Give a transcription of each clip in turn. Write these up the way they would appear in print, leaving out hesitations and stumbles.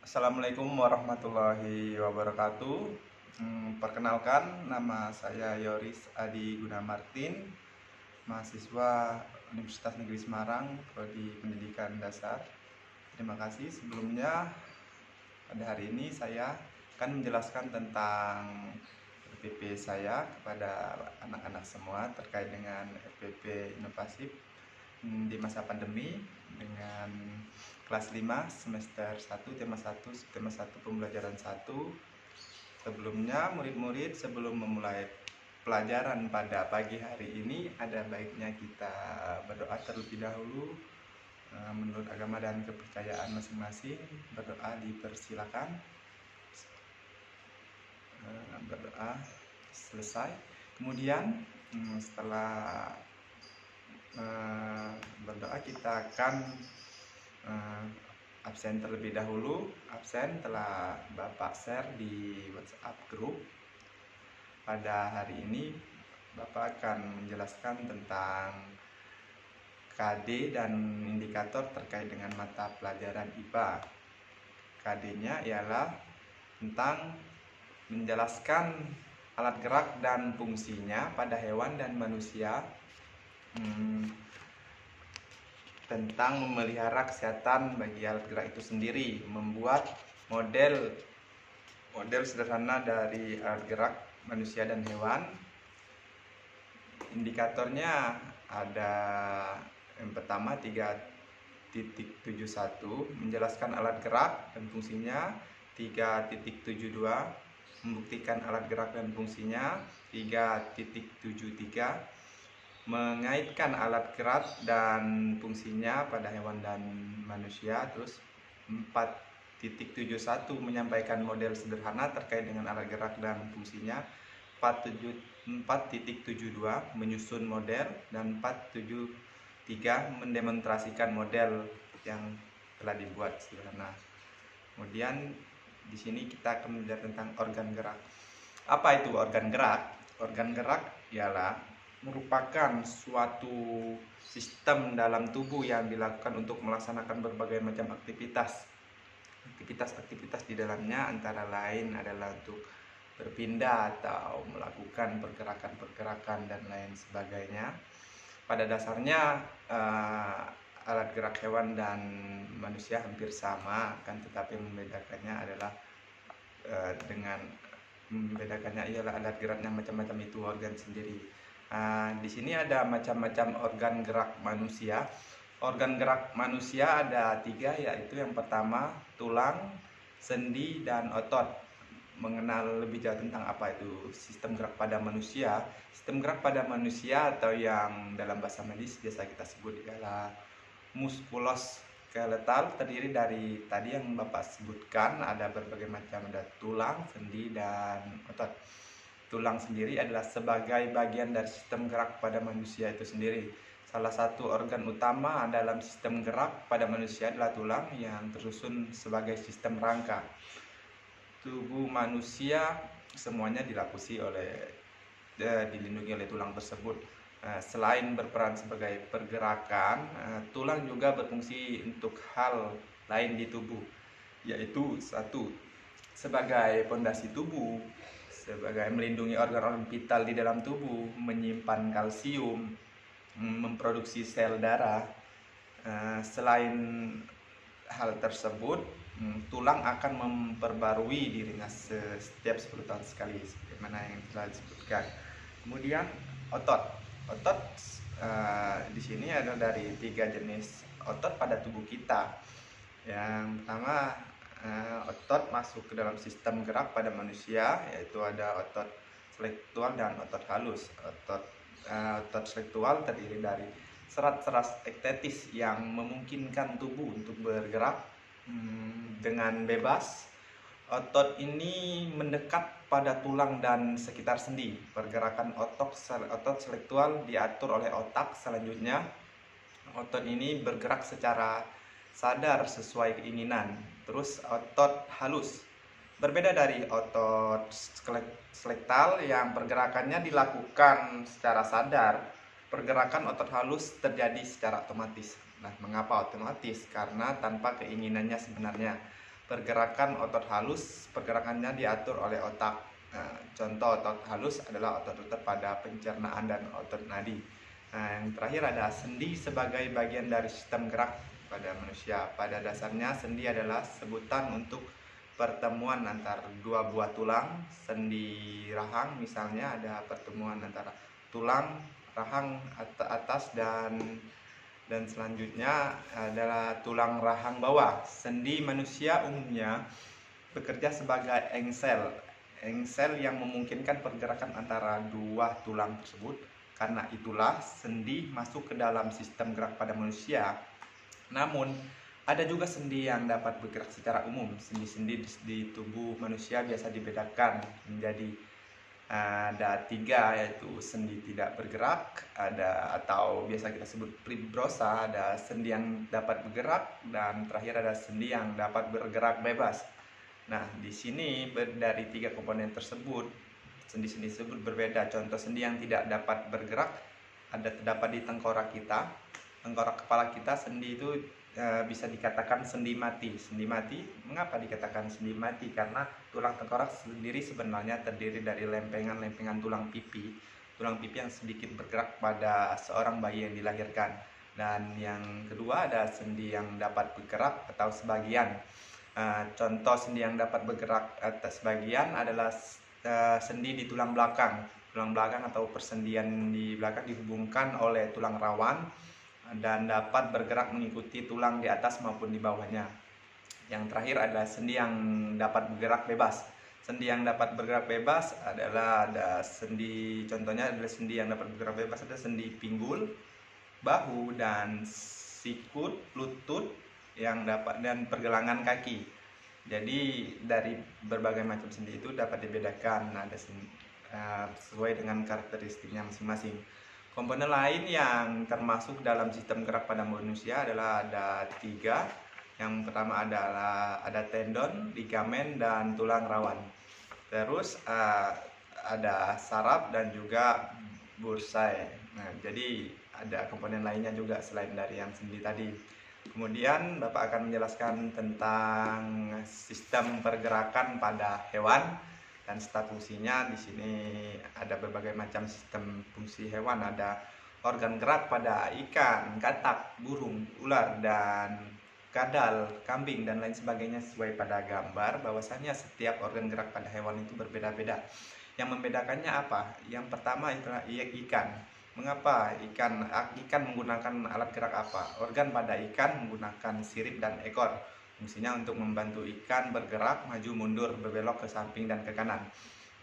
Assalamualaikum warahmatullahi wabarakatuh. Perkenalkan, nama saya Yoris Adi Guna Martin, mahasiswa Universitas Negeri Semarang, Prodi Pendidikan Dasar. Terima kasih. Sebelumnya, pada hari ini saya akan menjelaskan tentang FPP saya kepada anak-anak semua terkait dengan FPP Inovasif di masa pandemi dengan kelas 5 semester 1 tema 1 pembelajaran 1. Sebelumnya murid-murid sebelum memulai pelajaran pada pagi hari ini ada baiknya kita berdoa terlebih dahulu menurut agama dan kepercayaan masing-masing. Berdoa dipersilakan. Berdoa selesai. Kemudian setelah berdoa kita akan absen terlebih dahulu. Absen telah Bapak share di WhatsApp group. Pada hari ini Bapak akan menjelaskan tentang KD dan indikator terkait dengan mata pelajaran IPA. KD-nya ialah tentang menjelaskan alat gerak dan fungsinya pada hewan dan manusia, tentang memelihara kesehatan bagi alat gerak itu sendiri, membuat model sederhana dari alat gerak manusia dan hewan. Indikatornya ada yang pertama 3.71 menjelaskan alat gerak dan fungsinya, 3.72 membuktikan alat gerak dan fungsinya, 3.73 mengaitkan alat gerak dan fungsinya pada hewan dan manusia, terus 4.71 menyampaikan model sederhana terkait dengan alat gerak dan fungsinya, 4.72 menyusun model, dan 4.73 mendemonstrasikan model yang telah dibuat sederhana. Kemudian di sini kita akan belajar tentang organ gerak. Apa itu organ gerak? Organ gerak ialah merupakan suatu sistem dalam tubuh yang dilakukan untuk melaksanakan berbagai macam aktivitas. Aktivitas di dalamnya antara lain adalah untuk berpindah atau melakukan pergerakan dan lain sebagainya. Pada dasarnya alat gerak hewan dan manusia hampir sama, kan, tetapi membedakannya ialah alat geraknya macam-macam, itu organ sendiri. Di sini ada macam-macam organ gerak manusia. Organ gerak manusia ada 3, yaitu yang pertama tulang, sendi, dan otot. Mengenal lebih jauh tentang apa itu sistem gerak pada manusia. Sistem gerak pada manusia atau yang dalam bahasa medis biasa kita sebut ialah muskuloskeletal, terdiri dari tadi yang Bapak sebutkan, ada berbagai macam, ada tulang, sendi, dan otot. Tulang sendiri adalah sebagai bagian dari sistem gerak pada manusia itu sendiri. Salah satu organ utama dalam sistem gerak pada manusia adalah tulang yang tersusun sebagai sistem rangka. Tubuh manusia semuanya dilindungi oleh tulang tersebut. Selain berperan sebagai pergerakan, tulang juga berfungsi untuk hal lain di tubuh, yaitu 1. Sebagai pondasi tubuh, sebagai melindungi organ-organ vital di dalam tubuh, menyimpan kalsium, memproduksi sel darah. Selain hal tersebut, tulang akan memperbarui dirinya setiap 10 tahun sekali, sebagaimana yang telah disebutkan. Kemudian otot di sini ada dari 3 jenis otot pada tubuh kita. Yang pertama, otot masuk ke dalam sistem gerak pada manusia, yaitu ada otot selektual dan otot halus. Otot selektual terdiri dari serat-serat ektetis yang memungkinkan tubuh untuk bergerak dengan bebas. Otot ini mendekat pada tulang dan sekitar sendi. Pergerakan otot selektual diatur oleh otak. Selanjutnya, otot ini bergerak secara sadar sesuai keinginan. Terus otot halus berbeda dari otot selektal yang pergerakannya dilakukan secara sadar. Pergerakan otot halus terjadi secara otomatis. Nah, mengapa otomatis? Karena tanpa keinginannya sebenarnya. pergerakan otot halus, pergerakannya diatur oleh otak. Nah, contoh otot halus adalah otot-otot pada pencernaan dan otot nadi. Nah, yang terakhir ada sendi sebagai bagian dari sistem gerak pada manusia. Pada dasarnya sendi adalah sebutan untuk pertemuan antara dua buah tulang. Sendi rahang misalnya ada pertemuan antara tulang rahang atas dan selanjutnya adalah tulang rahang bawah. Sendi manusia umumnya bekerja sebagai engsel. Engsel yang memungkinkan pergerakan antara dua tulang tersebut. Karena itulah sendi masuk ke dalam sistem gerak pada manusia. Namun ada juga sendi yang dapat bergerak secara umum. Sendi-sendi di tubuh manusia biasa dibedakan menjadi ada 3, yaitu sendi tidak bergerak, ada atau biasa kita sebut fibrosa, ada sendi yang dapat bergerak, dan terakhir ada sendi yang dapat bergerak bebas. Nah, di sini dari 3 komponen tersebut, sendi-sendi tersebut berbeda. Contoh sendi yang tidak dapat bergerak terdapat di tengkorak kita, tengkorak kepala kita. Sendi itu bisa dikatakan sendi mati. Sendi mati, mengapa dikatakan sendi mati? Karena tulang tengkorak sendiri sebenarnya terdiri dari lempengan-lempengan tulang pipi yang sedikit bergerak pada seorang bayi yang dilahirkan. Dan yang kedua ada sendi yang dapat bergerak atau sebagian. Contoh sendi yang dapat bergerak sebagian adalah sendi di tulang belakang. Tulang belakang atau persendian di belakang dihubungkan oleh tulang rawan dan dapat bergerak mengikuti tulang di atas maupun di bawahnya. Yang terakhir adalah sendi yang dapat bergerak bebas. Sendi yang dapat bergerak bebas adalah contohnya adalah sendi yang dapat bergerak bebas ada sendi pinggul, bahu, dan sikut, lutut dan pergelangan kaki. Jadi dari berbagai macam sendi itu dapat dibedakan sesuai dengan karakteristiknya masing-masing. Komponen lain yang termasuk dalam sistem gerak pada manusia adalah ada 3. Yang pertama adalah ada tendon, ligamen, dan tulang rawan. Terus ada saraf dan juga bursai. Nah, jadi ada komponen lainnya juga selain dari yang sendi tadi. Kemudian Bapak akan menjelaskan tentang sistem pergerakan pada hewan dan serta fungsinya. Di sini ada berbagai macam sistem fungsi hewan. Ada organ gerak pada ikan, katak, burung, ular, dan kadal, kambing, dan lain sebagainya. Sesuai pada gambar bahwasanya setiap organ gerak pada hewan itu berbeda-beda. Yang membedakannya apa? Yang pertama adalah ikan. Mengapa ikan menggunakan alat gerak apa? Organ pada ikan menggunakan sirip dan ekor. Fungsinya untuk membantu ikan bergerak, maju mundur, berbelok ke samping dan ke kanan.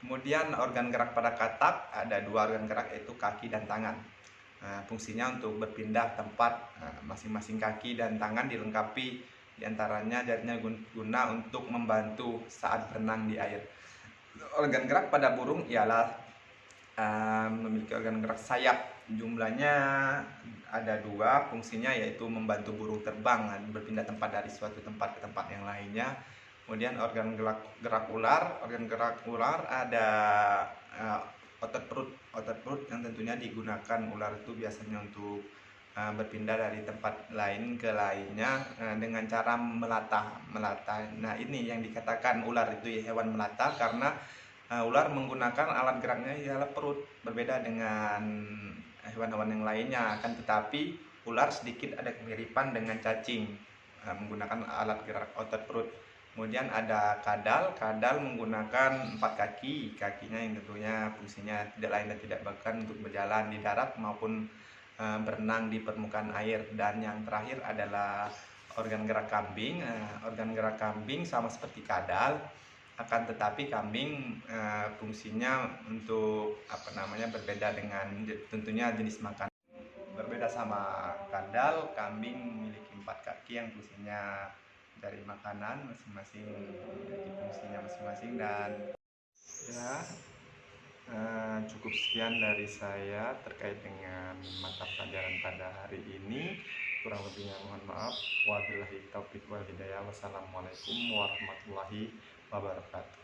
Kemudian organ gerak pada katak ada 2 organ gerak, yaitu kaki dan tangan. Fungsinya untuk berpindah tempat. Masing-masing kaki dan tangan dilengkapi diantaranya jarinya guna untuk membantu saat berenang di air. Organ gerak pada burung ialah memiliki organ gerak sayap. Jumlahnya ada 2, fungsinya yaitu membantu burung terbang dan berpindah tempat dari suatu tempat ke tempat yang lainnya. Kemudian organ gerak ular ada otot perut yang tentunya digunakan ular itu biasanya untuk berpindah dari tempat lain ke lainnya dengan cara melatah. Nah, ini yang dikatakan ular itu hewan melata karena ular menggunakan alat geraknya ialah perut, berbeda dengan hewan-hewan yang lainnya. Akan tetapi ular sedikit ada kemiripan dengan cacing menggunakan alat gerak otot perut. Kemudian ada kadal menggunakan 4 kaki, kakinya yang tentunya fungsinya tidak lain dan tidak bukan untuk berjalan di darat maupun berenang di permukaan air. Dan yang terakhir adalah organ gerak kambing. Organ gerak kambing sama seperti kadal, akan tetapi kambing fungsinya untuk berbeda dengan tentunya jenis makan. Berbeda sama kadal, kambing memiliki 4 kaki yang fungsinya dari makanan, masing-masing memiliki fungsinya masing-masing. Dan ya cukup sekian dari saya terkait dengan mata pelajaran pada hari ini. Kurang lebihnya mohon maaf. Wabillahi taufiq wal hidayah. Wassalamualaikum warahmatullahi wabarakatuh.